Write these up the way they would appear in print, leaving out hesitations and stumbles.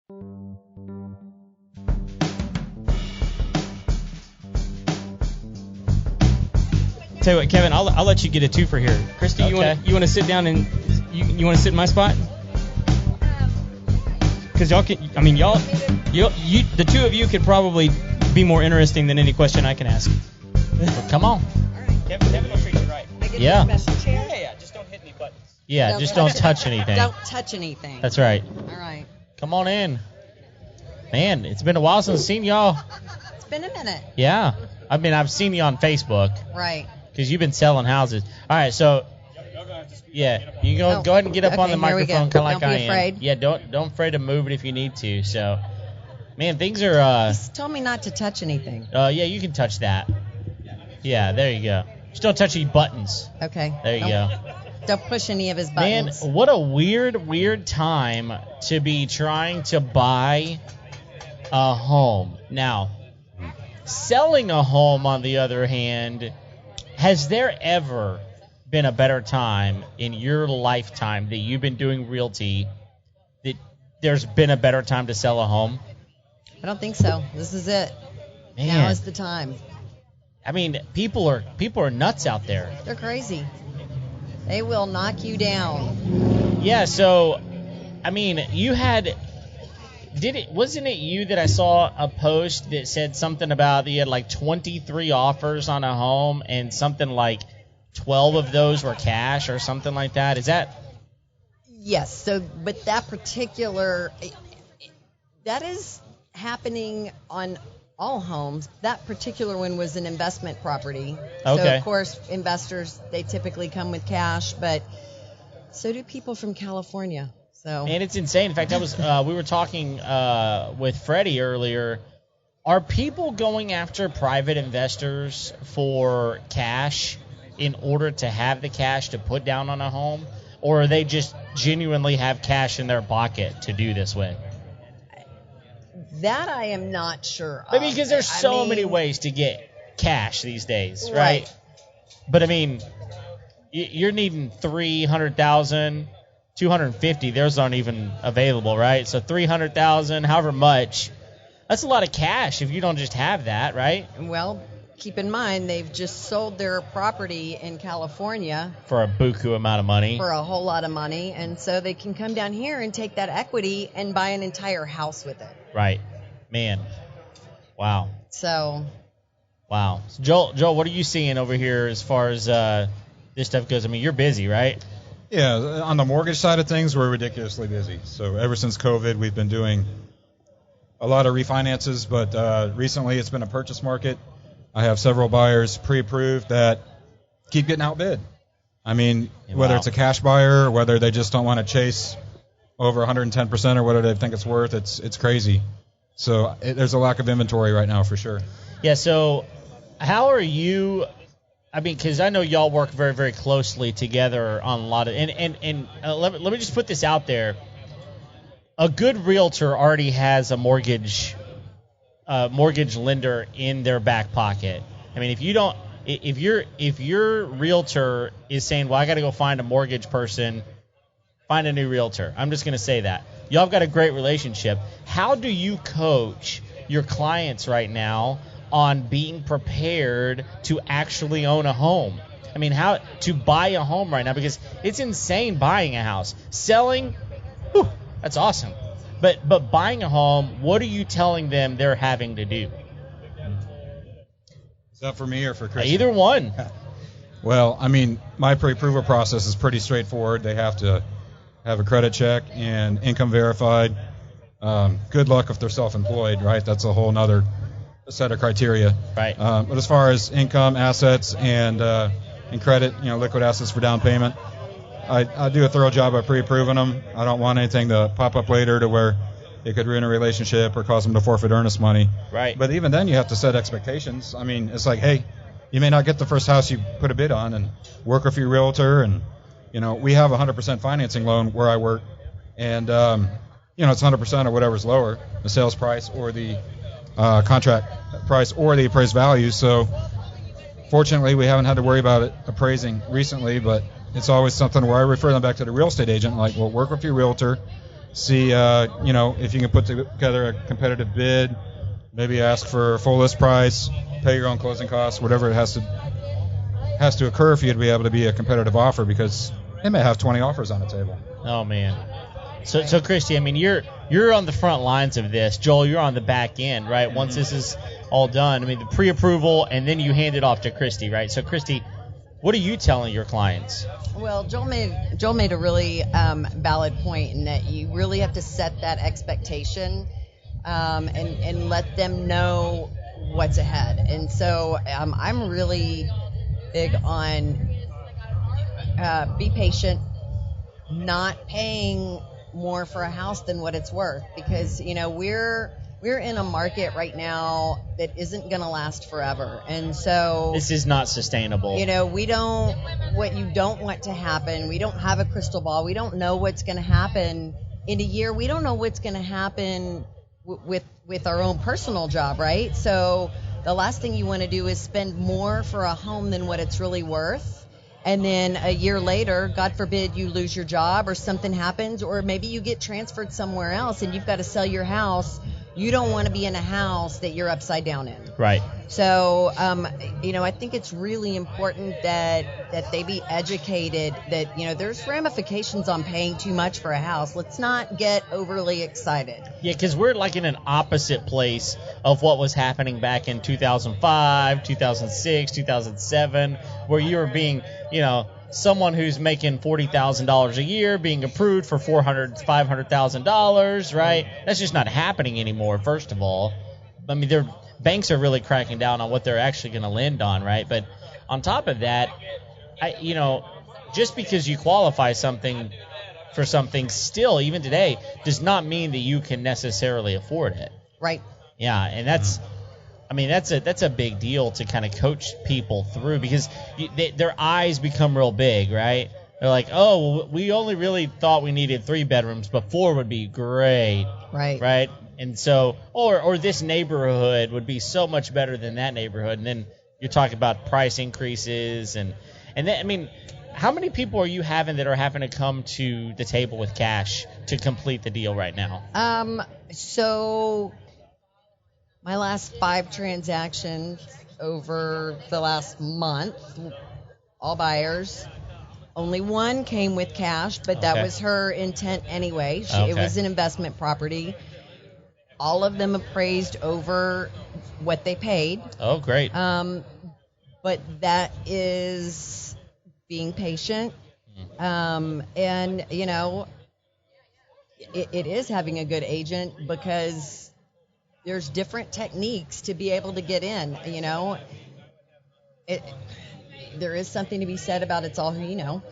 Tell you what, Kevin, I'll let you get a twofer here. Christy, Okay. you want to sit down and you want to sit in my spot? Because y'all can, I mean, the two of you could probably be more interesting than any question I can ask. Come on. All right, Kevin will treat you right. Yeah. Yeah, just don't hit any buttons. Yeah, just don't touch anything. Don't touch anything. That's right. All right. Come on in. Man, it's been a while since I've seen y'all. It's been a minute. Yeah. I mean, I've seen you on Facebook. Right. Because you've been selling houses. All right, so yeah, you go ahead and get up on the microphone, kind of like I am. Don't be afraid. Yeah, don't afraid to move it if you need to. So, man, things are. Just told me not to touch anything. Yeah, you can touch that. Yeah, there you go. Just don't touch any buttons. Okay. There you go. Don't push any of his Man, buttons. what a weird time to be trying to buy a home. Now, selling a home, on the other hand, has there ever been a better time in your lifetime that you've been doing realty that there's been a better time to sell a home? I don't think so. This is it. Man. Now is the time. I mean, people are nuts out there. They're crazy. They will knock you down. Yeah, so, I mean, wasn't it you that I saw a post that said something about you had like 23 offers on a home and something like 12 of those were cash or something like that? Is that? Yes. So, but that particular, that is happening on all homes. That particular one was an investment property. Okay. So, of course, investors, they typically come with cash, but so do people from California. So. And it's insane. In fact, we were talking with Freddie earlier. Are people going after private investors for cash in order to have the cash to put down on a home? Or are they just genuinely have cash in their pocket to do this with? That I am not sure of. Maybe because there's so many ways to get cash these days, right? But, I mean, you're needing $300,000, $250,000. Those aren't even available, right? So $300,000, however much, that's a lot of cash if you don't just have that, right? Well, keep in mind, they've just sold their property in California for a buku amount of money. For a whole lot of money, and so they can come down here and take that equity and buy an entire house with it. Right. Man. Wow. So. Wow. So Joel, what are you seeing over here as far as this stuff goes? I mean, you're busy, right? Yeah, on the mortgage side of things, we're ridiculously busy. So ever since COVID, we've been doing a lot of refinances, but recently it's been a purchase market. I have several buyers pre-approved that keep getting outbid. I mean, whether it's a cash buyer or whether they just don't want to chase over 110% or whatever they think it's worth, it's crazy. So there's a lack of inventory right now for sure. Yeah, so how are you – I mean, because I know y'all work very, very closely together on a lot of – and let me just put this out there. A good realtor already has a mortgage lender in their back pocket. I mean, if your realtor is saying, well, I got to go find a mortgage person, find a new realtor. I'm just going to say that. Y'all have got a great relationship. How do you coach your clients right now on being prepared to actually own a home? I mean, how to buy a home right now, because it's insane buying a house. Selling, whew, that's awesome. But buying a home, what are you telling them they're having to do? Is that for me or for Chris? Either one. Well, I mean, my pre-approval process is pretty straightforward. They have to have a credit check and income verified. Good luck if they're self-employed, right? That's a whole other set of criteria. Right. But as far as income, assets, and credit, liquid assets for down payment, I do a thorough job of pre-approving them. I don't want anything to pop up later to where it could ruin a relationship or cause them to forfeit earnest money. Right. But even then, you have to set expectations. I mean, it's like, hey, you may not get the first house you put a bid on, and work with your realtor. And, we have a 100% financing loan where I work. And, it's 100% or whatever's lower, the sales price or the contract price or the appraised value. So, fortunately, we haven't had to worry about it appraising recently, but it's always something where I refer them back to the real estate agent, like, well, work with your realtor, see, if you can put together a competitive bid, maybe ask for full list price, pay your own closing costs, whatever it has to occur for you to be able to be a competitive offer, because they may have 20 offers on the table. Oh man. So Christi, I mean, you're on the front lines of this. Joel, you're on the back end, right? Mm-hmm. Once this is all done, I mean, the pre-approval, and then you hand it off to Christi, right? So Christi, what are you telling your clients? Well, Joel made a really valid point in that you really have to set that expectation and let them know what's ahead. And so I'm really big on be patient, not paying more for a house than what it's worth, because we're in a market right now that isn't going to last forever, and so this is not sustainable. What you don't want to happen, we don't have a crystal ball, we don't know what's going to happen in a year, we don't know what's going to happen with our own personal job, right? So the last thing you want to do is spend more for a home than what it's really worth. And then a year later, God forbid, you lose your job or something happens, or maybe you get transferred somewhere else and you've got to sell your house. You don't want to be in a house that you're upside down in. Right. So, I think it's really important that they be educated that, there's ramifications on paying too much for a house. Let's not get overly excited. Yeah, because we're like in an opposite place of what was happening back in 2005, 2006, 2007, where you were being, someone who's making $40,000 a year being approved for $400,000, $500,000, right? That's just not happening anymore, first of all. I mean, banks are really cracking down on what they're actually going to lend on, right? But on top of that, just because you qualify for something still, even today, does not mean that you can necessarily afford it. Right. Yeah, and that's a big deal to kind of coach people through, because their eyes become real big, right? They're like, oh, well, we only really thought we needed 3 bedrooms, but 4 would be great. Right. And so, or this neighborhood would be so much better than that neighborhood. And then you're talking about price increases. And then, I mean, how many people are you having that are having to come to the table with cash to complete the deal right now? So my last 5 transactions over the last month, all buyers. Only one came with cash, but that was her intent anyway. It was an investment property. All of them appraised over what they paid. Oh, great. But that is being patient. And, it is having a good agent, because there's different techniques to be able to get in, there is something to be said about it's all who you know.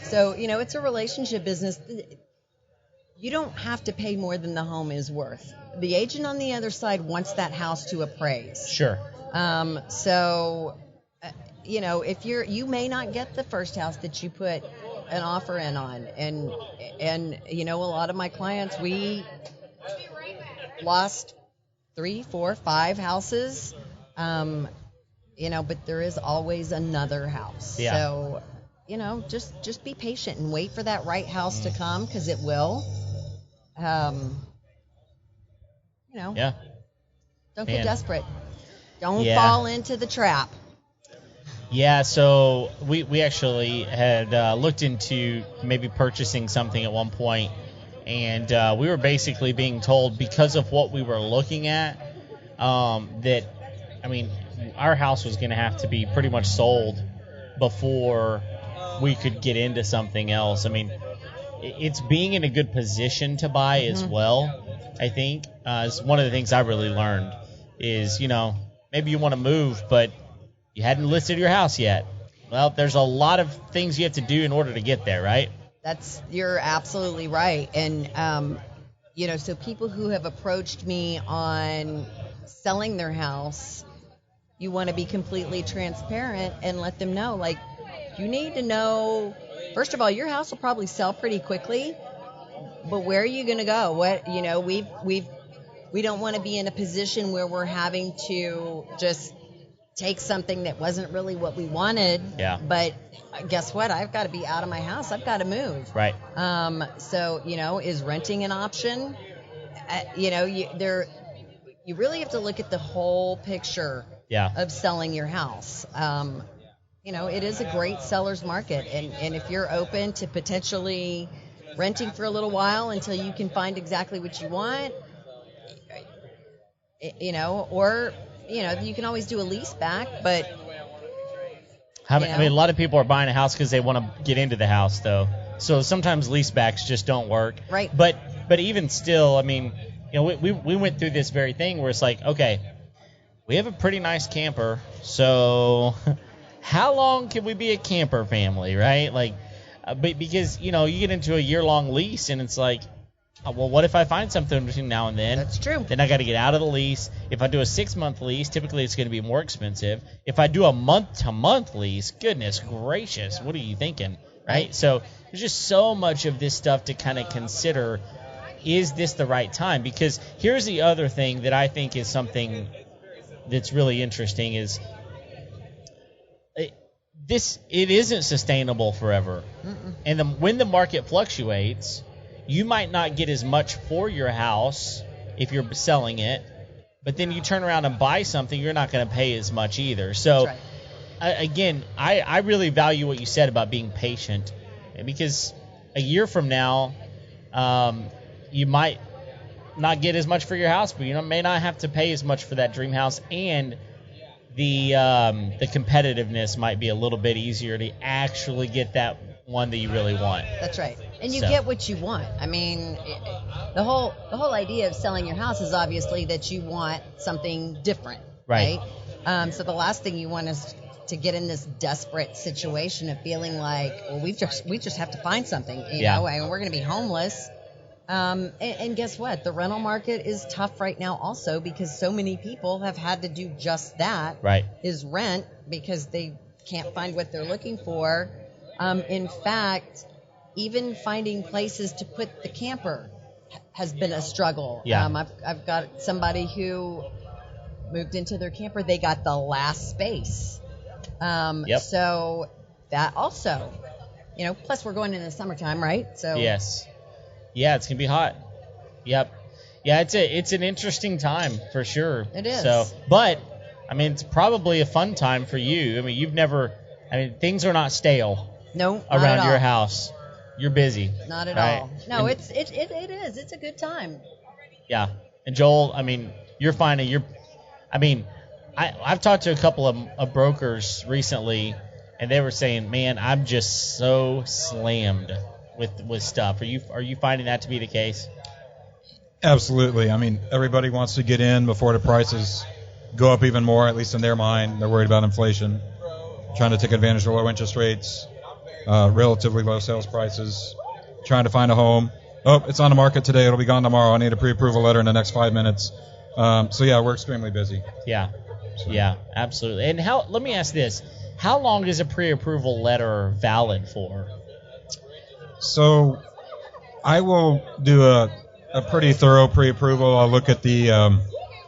So, it's a relationship business. You don't have to pay more than the home is worth. The agent on the other side wants that house to appraise. Sure. If you may not get the first house that you put an offer in on. And a lot of my clients, we lost 3, 4, 5 houses. But there is always another house. Yeah. So, just be patient and wait for that right house to come, because it will. Yeah. Don't get desperate. Don't fall into the trap. Yeah, so we actually had looked into maybe purchasing something at one point, and we were basically being told, because of what we were looking at, that, our house was going to have to be pretty much sold before we could get into something else. It's being in a good position to buy as well, I think. Is one of the things I really learned is, maybe you want to move, but you hadn't listed your house yet. Well, there's a lot of things you have to do in order to get there, right? You're absolutely right. And, so people who have approached me on selling their house, you want to be completely transparent and let them know, you need to know, first of all, your house will probably sell pretty quickly, but where are you going to go? We don't want to be in a position where we're having to just take something that wasn't really what we wanted. Yeah. But guess what? I've got to be out of my house. I've got to move. Right. So, is renting an option? You really have to look at the whole picture of selling your house. It is a great seller's market. And if you're open to potentially renting for a little while until you can find exactly what you want, or you can always do a lease back, but a lot of people are buying a house because they want to get into the house, though. So sometimes lease backs just don't work. Right. But even still, we went through this very thing where it's like, okay, we have a pretty nice camper, so how long can we be a camper family, right? But because you get into a year-long lease and it's like, well, what if I find something between now and then? That's true. Then I got to get out of the lease. If I do a 6-month lease, typically it's going to be more expensive. If I do a month-to-month lease, goodness gracious, what are you thinking, right? So there's just so much of this stuff to kind of consider. Is this the right time? Because here's the other thing that I think is something that's really interesting is it isn't sustainable forever. And when the market fluctuates, you might not get as much for your house if you're selling it, but then you turn around and buy something, you're not going to pay as much either. So, That's right. Again, I really value what you said about being patient, because a year from now, you might not get as much for your house, but you may not have to pay as much for that dream house, and the competitiveness might be a little bit easier to actually get that one that you really want. That's right. And you get what you want. The whole idea of selling your house is obviously that you want something different, right? So the last thing you want is to get in this desperate situation of feeling like, well, we just have to find something, and we're going to be homeless. And guess what? The rental market is tough right now also because so many people have had to do just that. Right. Is rent because they can't find what they're looking for. In fact, even finding places to put the camper has been a struggle. Yeah. I've got somebody who moved into their camper. They got the last space. So that also, plus we're going into the summertime, right? So yes. Yeah, it's going to be hot. Yep. Yeah, it's an interesting time for sure. It is. So, but it's probably a fun time for you. Things are not stale. No, around your house. You're busy. Not at right? all. No, it is. It's a good time. Yeah. And Joel, you're finding I've talked to a couple of brokers recently, and they were saying, man, I'm just so slammed with stuff. Are you finding that to be the case? Absolutely. Everybody wants to get in before the prices go up even more, at least in their mind. They're worried about inflation, trying to take advantage of low interest rates, relatively low sales prices, trying to find a home. Oh, it's on the market today. It'll be gone tomorrow. I need a pre-approval letter in the next 5 minutes. We're extremely busy. Yeah. Yeah, absolutely. And let me ask this. How long is a pre-approval letter valid for? So I will do a pretty thorough pre-approval. I'll look at the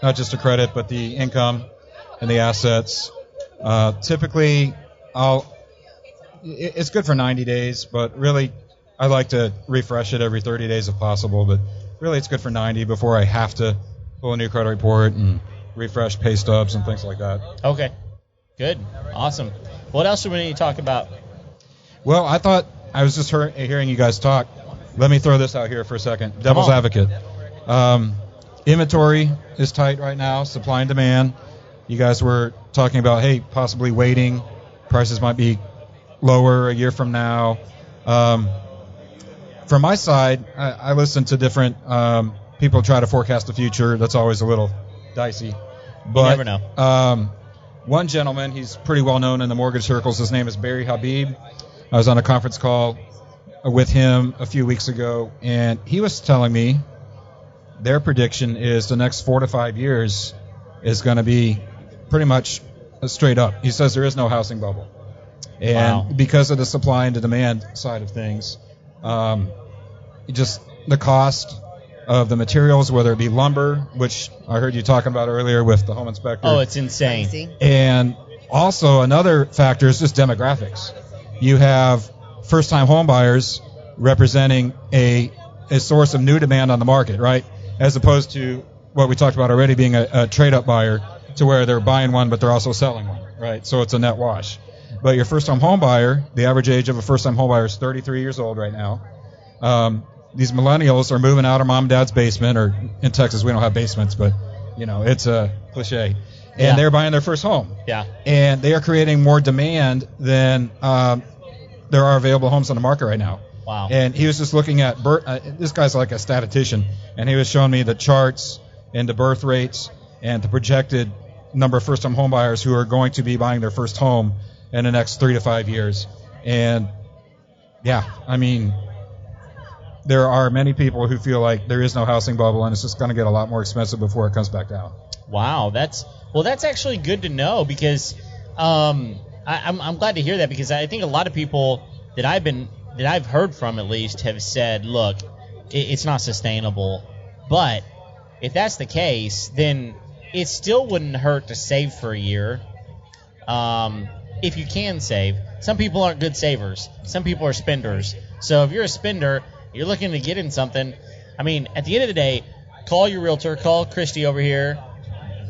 not just the credit, but the income and the assets. Typically, it's good for 90 days, but really I like to refresh it every 30 days if possible. But really it's good for 90 before I have to pull a new credit report and refresh pay stubs and things like that. Okay, good, awesome. What else do we need to talk about? Well, I thought I was just hearing you guys talk. Let me throw this out here for a second. Devil's advocate. Inventory is tight right now, supply and demand. You guys were talking about, hey, possibly waiting. Prices might be lower a year from now. From my side, I listen to different people try to forecast the future. That's always a little dicey. But, you never know. One gentleman, he's pretty well known in the mortgage circles. His name is Barry Habib. I was on a conference call with him a few weeks ago, and he was telling me their prediction is the next 4 to 5 years is going to be pretty much straight up. He says there is no housing bubble. And because of the supply and the demand side of things, just the cost of the materials, whether it be lumber, which I heard you talking about earlier with the home inspector. Oh, it's insane. Crazy. And also another factor is just demographics. You have first-time home buyers representing a source of new demand on the market, right? As opposed to what we talked about already being a trade-up buyer, to where they're buying one but they're also selling one, right? So it's a net wash. But your first-time home buyer, the average age of a first-time home buyer is 33 years old right now. These millennials are moving out of mom and dad's basement, or in Texas we don't have basements, but it's a cliche. And they're buying their first home. Yeah. And they are creating more demand than there are available homes on the market right now. Wow. And he was just looking at this guy's like a statistician, and he was showing me the charts and the birth rates and the projected number of first-time home buyers who are going to be buying their first home in the next 3 to 5 years. And yeah, I mean, there are many people who feel like there is no housing bubble and it's just going to get a lot more expensive before it comes back down. Wow, that's actually good to know, because I'm glad to hear that, because I think a lot of people that I've heard from at least have said, look, it's not sustainable. But if that's the case, then it still wouldn't hurt to save for a year. If you can save. Some people aren't good savers. Some people are spenders. So if you're a spender, you're looking to get in something. I mean, at the end of the day, call your realtor, call Christi over here,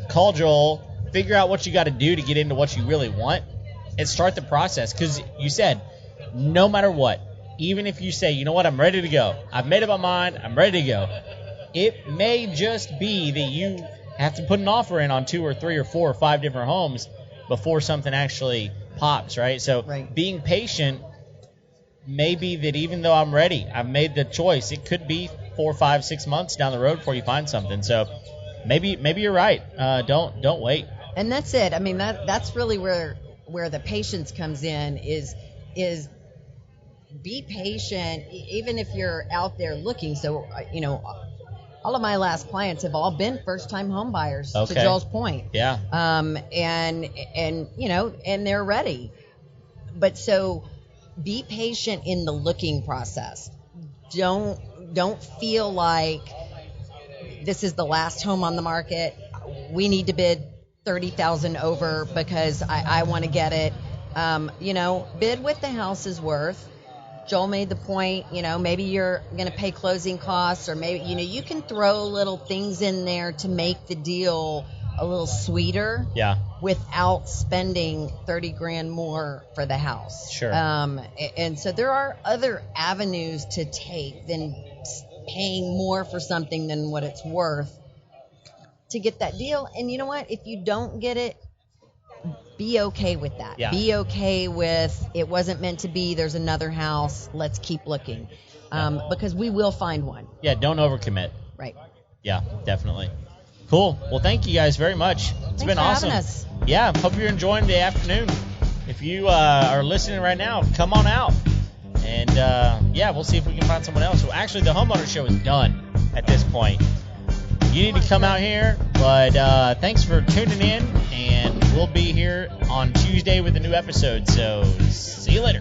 call Joel, figure out what you got to do to get into what you really want, and start the process. Because you said, no matter what, even if you say, you know what, I'm ready to go, I've made up my mind, I'm ready to go, it may just be that you have to put an offer in on 2 or 3 or 4 or 5 different homes before something actually pops, right? So being patient may be that even though I'm ready, I've made the choice, it could be 4, 5, 6 months down the road before you find something. So maybe you're right. Don't wait. And that's it. I mean, that's really where the patience comes in, is be patient, even if you're out there looking. So, all of my last clients have all been first-time home buyers, to Joel's point. Yeah. And they're ready. But so be patient in the looking process. Don't feel like this is the last home on the market. We need to bid $30,000 over because I want to get it. Bid what the house is worth. Joel made the point, maybe you're going to pay closing costs, or maybe, you can throw little things in there to make the deal a little sweeter. Yeah. Without spending $30,000 more for the house. Sure. And so there are other avenues to take than paying more for something than what it's worth to get that deal. And you know what? If you don't get it, be okay with that. Yeah. Be okay with it wasn't meant to be. There's another house. Let's keep looking. Because we will find one. Yeah, don't overcommit. Right. Yeah, definitely. Cool. Well, thank you guys very much. It's been awesome. Having us. Yeah, hope you're enjoying the afternoon. If you are listening right now, come on out. And, we'll see if we can find someone else. Well, actually, the homeowner show is done at this point. You need to come out here, but thanks for tuning in, and we'll be here on Tuesday with a new episode. So see you later.